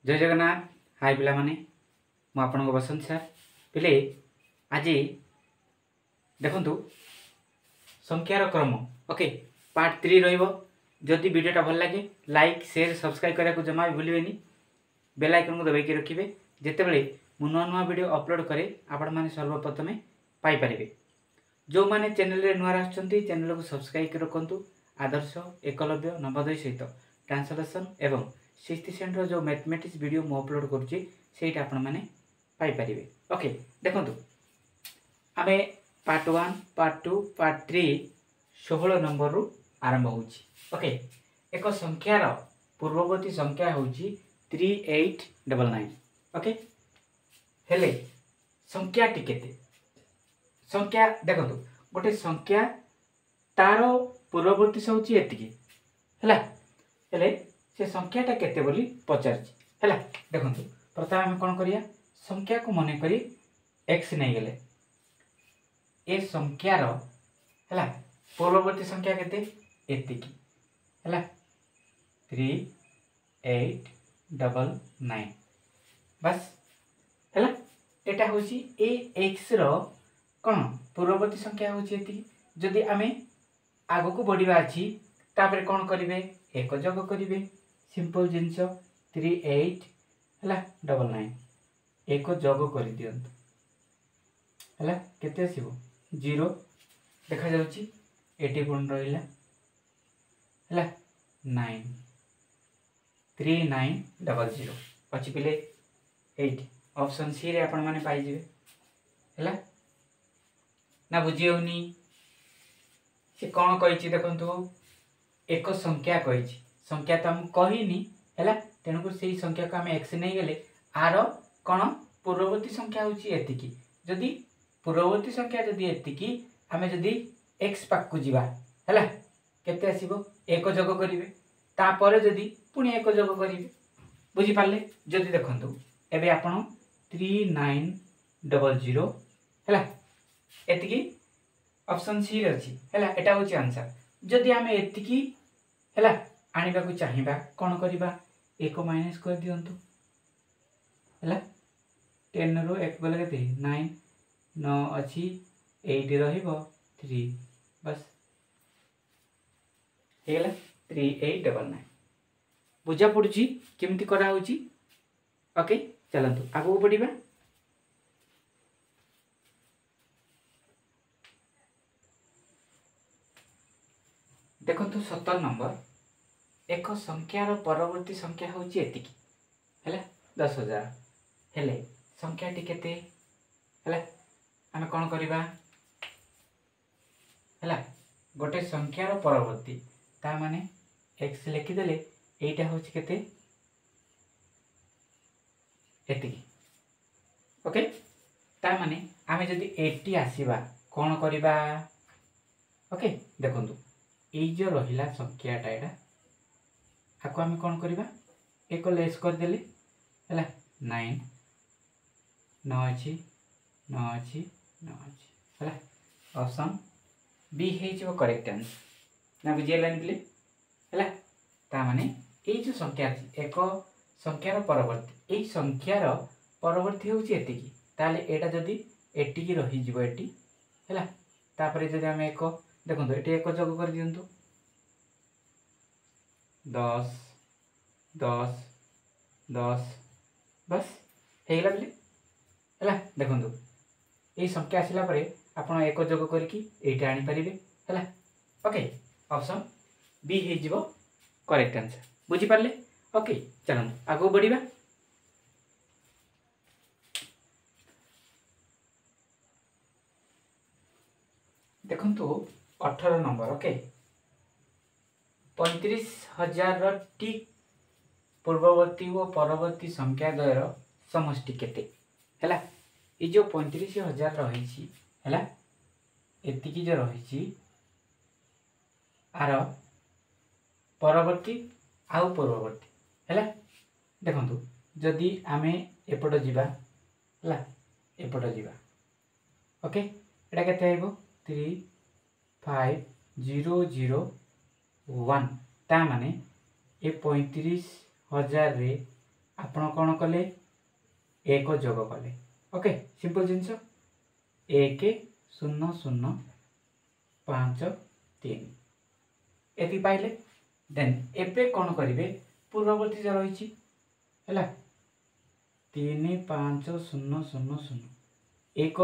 जय जगन्नाथ। हाय पिला माने मु आपन को बसंत सर पिले आज देखंतु संख्यार क्रम ओके पार्ट 3 रहिबो। जदि वीडियोटा भल लगे लाइक शेयर सब्सक्राइब करा को जमा भी भूलिबेनी। बेल आइकन को दबाई के रखिबे। जेतेबेले मु नवा नवा वीडियो अपलोड करे आपण माने सर्वप्रथमे पाई परिबे। जो माने चैनल रे नुआ आछंती चैनल को सब्सक्राइब कर रखंतु। आदर्श एकलव्य नवोदय सहित ट्रांसलेशन एवं 6th स्टैंडर्ड जो मैथमेटिक्स वीडियो मु अपलोड करूची सेटा आपण माने पाई परिबे। ओके देखंतु आमे पार्ट 1 पार्ट 2 पार्ट 3 16 नंबर रु आरंभ होउची। ओके एक संख्यार पूर्ववर्ती संख्या होउची 3899। ओके हेले संख्या टी केते संख्या देखंतु गोटे संख्या तार पूर्ववर्ती होउची एतिकी हैला हेले से संख्याटा केते बोली पचारची हैला। देखंतु प्रथम हम कोन करिया संख्या को मने करी x नै गेले ए संख्यार हैला पूर्ववर्ती संख्या केते एतिकी हैला 3899 बस हैला। एटा होची ए x रो कोन पूर्ववर्ती संख्या होची एतिकी। जदि आमे आगो को बढ़िबा अछि तापर कोन करिवे एक जोग करिवे सिंपल जिंस 38 हला 99 एक जोग करि दियंतु हला केते आसीबो 0 देखा जाउची 80 कोन रहिला हला 9 3900 अछि पिले 8 ऑप्शन सी रे आपण माने पाई जिवे हला ना बुझियोनी से कौन कही देखु एक संख्या कही संख्या तो हम कहनी है तेणुक से संख्या को आम एक्स नहीं गले आर कौन पूर्ववर्ती संख्या हूँ एतिकी। जदि पूर्ववर्ती संख्या जदि एतिकी आम जदि एक्स पाक जीवा है केते आसीबो एक जोग करिवे तापर जदि पुणी एक जोग करिवे बुझी पारले। जदि देखंतु एबे आपण 3900 है एतिकी ऑप्शन सी रे अछि हैला एटा होची आंसर। जदि आमे एतिकी हैला आनिबा को चाहिबा कोन करिबा एक माइनस कर दियंतु हैला 10 रो 1 गले केते 9 9 अछि 8 रहिबो 3 बस हैला 3899 बुझा पडुची केमति करा होची। ओके चलंतु आगो बढ़िबा। देखंतु 17 नंबर एक संख्यार परवर्ती संख्या होची एतिकी हैला 10000 हेले संख्या टी केते हैला आमे कोन करिबा हैला गोटे संख्यार परवर्ती ता माने x लिखि देले एटा होची केते एतिकी। ओके ता माने आमे जदि 80 आसीबा कोन करिबा ओके देखंतु ए जो रहिला संख्याटा एटा आको आमे कोन करिबा एक लेस कर देले हैला 9 9 अछि 9 अछि 9 अछि हैला ऑप्शन बी हे जो करेक्ट आंसर ना बुझियलानि प्ले हैला। ता माने ए जो संख्या अछि एक संख्यार परवर्ती ए संख्यार परवर्ती होछि एतिकी ताले एटा जदी एटिकी रहि जिवो एटी हैला तापरे जदी आमे एक देखो ये एक जोग कर दियंतु 10 10 10 बस हेगला बोले हैला। देखो ये संख्या आसिला परे आपण एक जोग करके एटा आनी परिबे हैला। ओके ऑप्शन बी हे जिवो करेक्ट आंसर बुझी पारले। ओके चलो आगो बढ़िबा। देखंतु 18 नंबर ओके 35,000 टी पूर्ववर्ती और परवर्ती संख्या द्वयर समष्टि केते हैला। ए जो 35,000 रही हैला एतिकी जो रही आर परवर्ती आउ पूर्ववर्ती हैला। देखंतु जदि आमे एपट जिबा हैला एपट जिबा ओके एटा केते आइबो 35,001 ता माने ए 35,000 रे आपण कौन कले एक जोग कले ओके सिंपल जिनस 1 0 0 5 3 एति पाइले देन एबे कौन करिवे पूर्ववर्ती जो रही है 3 5 0 0 0 एक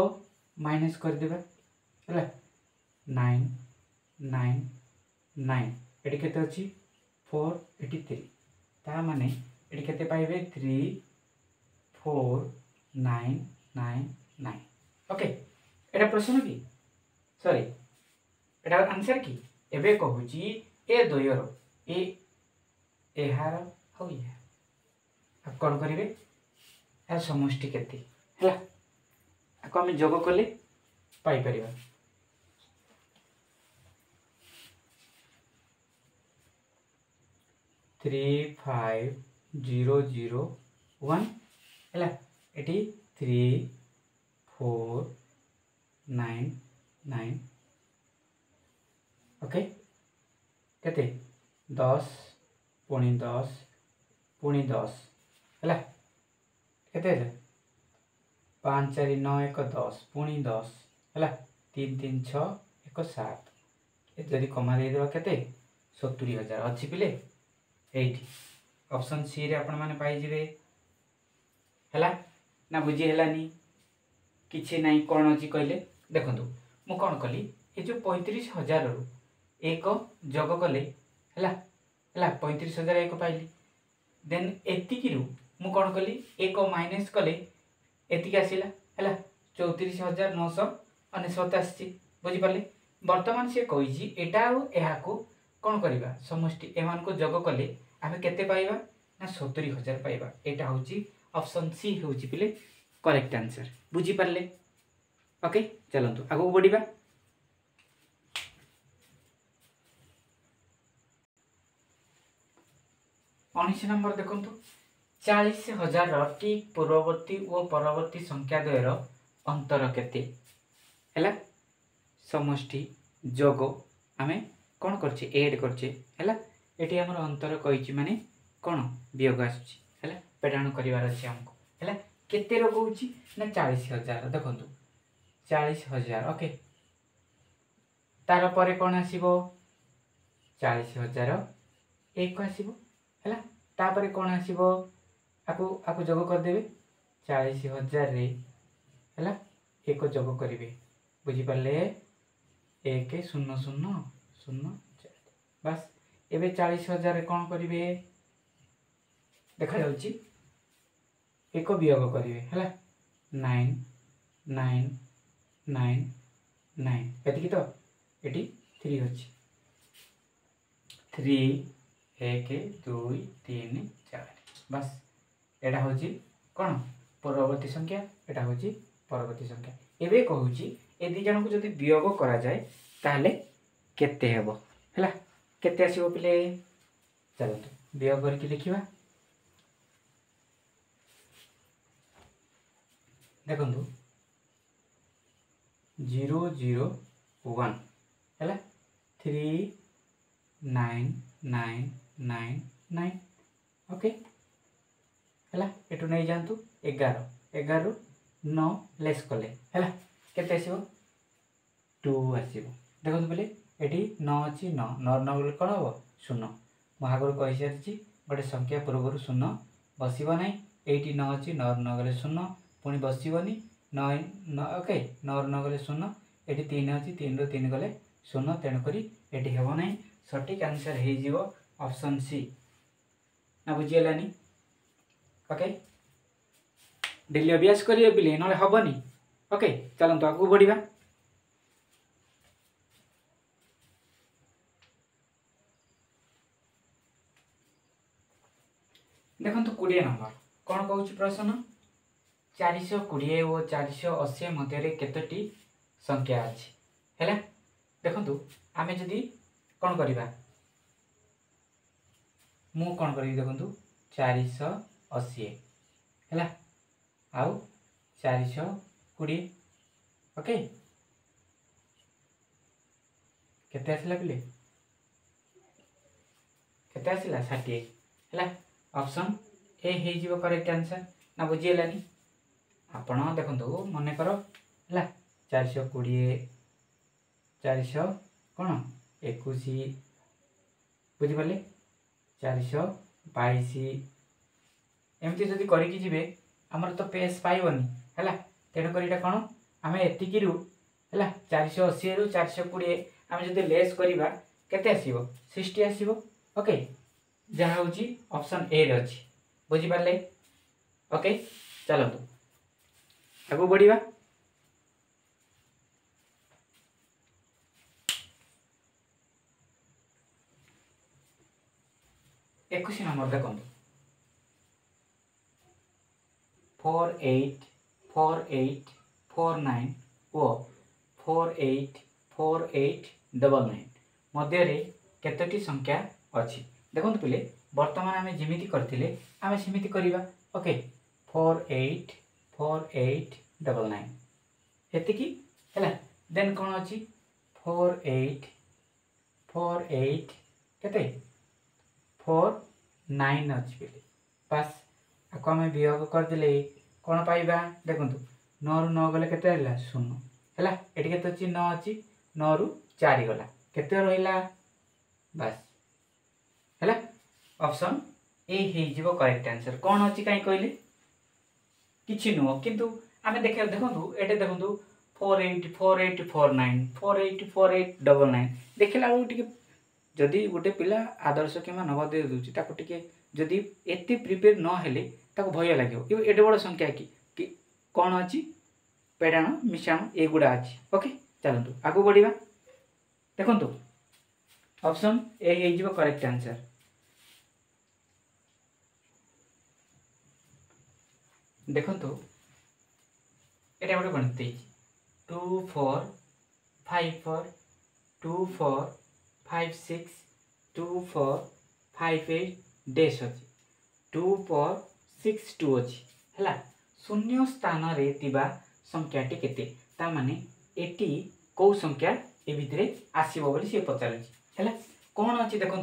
माइनस करदे है 9 9 9 एटी केते अछि 4 एटी 3 ता माने एटी केते पाइबे 3 4 9 9 9 ओके एटा प्रश्न की सॉरी एटा आंसर की एबे कहूची ए दोयर ए एहार हो या अब कौन करिवे यार समष्टि केते हला आको हम जोग कले पाई परिबा 3 5 0 0 1 हला एटी 3 4 9 9 ओके केते 10 पुणी 10 पुणी 10 हला केते 5 4 9 1 10 पुणी 10 हला 3 3 6 1 7 जदि कमा दे देबा केते 70000 अछि पिले एठी ऑप्शन सी रे आपण माने पाई जिवे हला ना बुझी हेलानी किछि नाही कोन अछि कहले देखंतु मु कोन कली ए जो 35000 रु एक जोग कले हला हला 35000 एक पाइली देन एतिकी रु मु कोन कली एक माइनस कले एतिकी आसीला हला 34999 आसी बुझी पाले वर्तमान से कहिजी एटा आ एहा को कोन करिबा समष्टि एमान को जोग कले आमे केते पाइबा ना 70000 पाइबा एटा होची ऑप्शन सी होची पिले करेक्ट आंसर बुझी पाले ओके चलंतु आगो बढ़िबा 19 नंबर देखंतु 40000 ठीक पूर्ववर्ती और परवर्ती संख्या द्वयर अंतर केते हैला समष्टि जोग आमे कोन करछे ऐड करछे हैला एटी हमर अंतर कहिछि माने कोन वियोग आछी हैला पेटाण करिवार अछि हमको हैला केते रो कहूछि ना 40000 देखंतु 40000 ओके तार परे कोन आसीबो 40000 एक आसीबो हैला तापरे कोन आसीबो आकु जोग कर देबे 40000 रे हैला एक जोग करिवे बुझी पाले 1 0 0 0 4 बस एबे 40000 रे कोन करिवे देखा जाउची एक वियोग करिवे हैला 9 9 9 9 एतिकी तो एटी 3 अछि 3 1 2 3 4 बस एटा होची कोन परवर्ती संख्या एटा होची परवर्ती संख्या एबे कहूची ए दि जन को जदी वियोग करा जाय ताले केते हेबो हैला केते आसीबो पिले चलो तो वियोग करके लिखिबा देखंतु 0 0 1 हैला 3 9 9 9 9 ओके हैला एटु नै जानतु 11 11 रु 9 लेस कले हैला केते आसीबो 2 आसीबो देखंतु पले एटी 9 अछि 9 9 9 बोले कोन हो 0 महागुरु कहि सरछि गोटे संख्या पूर्वरु 0 बसिबो नै एटी 9 अछि 9 9 गले 0 पुनी बसिबोनी 9 9 ओके 9 9 गले 0 एटी 3 अछि 3 रु 3 गले 0 तेन करी एटी हेबो नै सटीक आंसर हे जीवो ऑप्शन सी ना बुझियलानी ओके डेली अभ्यास करिए पिले नले हबनी ओके चलंतु आगु बढ़िबा देखंतु 20 नंबर कोन कहूची प्रश्न 420 और 480 मध्य रे केतोटी संख्या अछि हैला देखंतु आमे जदी कोन करिबा मु कोन करिबी देखंतु 480 हैला आउ 420 ओके केते आसिला पिले केते आसिला 60 हैला ऑप्शन ए हो करेक्ट आंसर ना बुझीगलानी आपण देखो मन कर है 420 400 कौन 21 बुझिपारे 422 एमती जदि करके जीवे आमर तो पेस पाइबनी है तेणुक कौन आम एतिक है 480 रु 420 आम जब लेस करवा केते आसीबो 60 आसीबो ओके जहाँ हूँ ऑप्शन ए रे अच्छी बुझिपारे ओके चलतु आगू बढ़िया 21 नंबर देखो 484849 ओ 484899 मध्य केतोटी संख्या अच्छी देखो पिले बर्तमान आम जमी करते आम सेमती करवा ओके 484899 एतिकी है देन कौन अच्छी 4848 केते 49 अच्छी पिले पास आपको आम वियोग करदे कौन पाइबा देखो 9 रु 9 गले केते रहा 0 है ये केते अच्छी 9 अच्छी 9 रु 4 गला केते रहा बस है ऑप्शन ए हो करेक्ट आंसर कौन अच्छी कहीं कहले किसी नुह किंतु आम देखा देखो ये देखो 484849 484899 देखला बेलू जदि गोटे पिला आदर्श कि नवोदय दूसरी टे जदि एत प्रिपेयर न हेले भय लगे एडे बड़ संख्या कि कौन अच्छी पेड़ाण मिशाण एगुड़ा अच्छी ओके चलतु आगू बढ़िया देखु ऑप्शन ए हो करेक्ट आंसर देखो यहाँ गोटे गणित 245424562458 डैश अच्छी 2462 अच्छी है शून्य स्थान रे तिबा संख्याटी केते ता माने एटी कौ संख्या ए भितरे आसीबो बोली से पचारुछि है कौन अच्छी देखो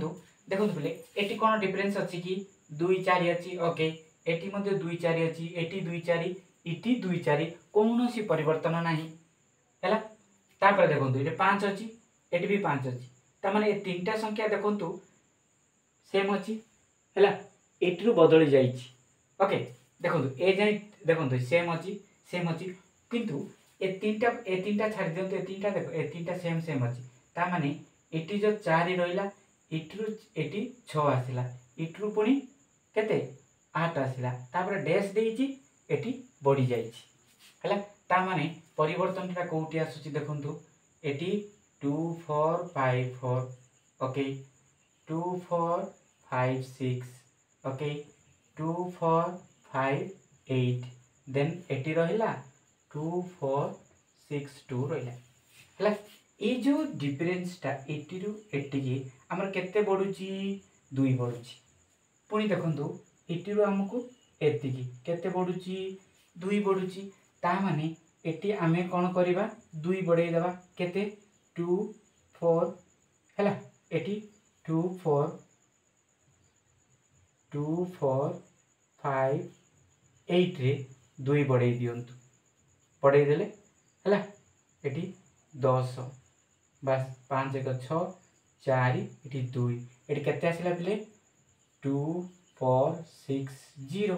देखो बोले एटी कौन डिफरेंस अच्छी कि 2 4 अच्छी ओके एटी मध्य 2 4 अच्छी एटी 2 4 इटी 2 4 कौन सी परिवर्तन नहीं है तापर देखो ये 5 अच्छी एटी भी 5 अच्छी तामाने ए तीनटा संख्या देखो सेम अच्छी है एटी रु बदली जाइछि ओके देखो ए जाए देखो सेम अच्छी किंतु ए तीनटा छाड़ दियंतु ए तीनटा देखो ए तीनटा सेम सेम अच्छी तामाने एटी जो 4 रहिला इटरु एटी 6 आसिला इटरु पुणी केते 8 आसिला तापर डैश देइछि एटी बढ़ी जाइछि हैला तामाने परिवर्तनटा कोउटी आसुछि देखंतु एटी 2454 ओके 2456 ओके 2458 देन एटी रहिला 2462 रहिला हैला ये जो डिफरेंसटा 80 रु 80 की आमर केते बढ़ुची 2 बढ़ुची पुणी देखंतु 80 रु हमकु एतिकी केते बढ़ुची 2 बढ़ुची ता माने एटी आमे कोन करिबा 2 बढ़ाई देबा केते 2 4 हैला एटी 2 4 2 4 5 8 रे 2 बढ़ाई दियंतु बढ़ाई देले हैला एटी 10 बस 5 1 6 4 एटी 2 एटी केते आसिला पिले 2460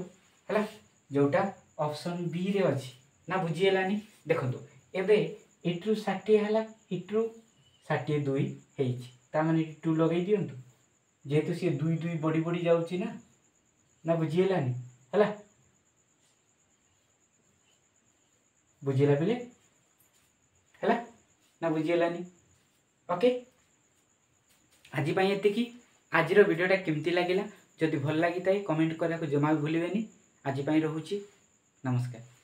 हैला जोटा ऑप्शन बी रे अछि ना बुझीलानी देखंतु एबे इट्रु 60 हैला इट्रु 62 हेछि ता माने 2 लगै दियंतु जेतु से 2 2 बड़ी बड़ी जाउची ना बुझीलानी हैला बुझीला पिले हैला ना बुझीलानी ओके आज पाई एतिकी आज वीडियोटा केमती लगिला जदि भल लगी कमेंट करने को जमा भी भूलिबेनी आज पाई रहुची नमस्कार।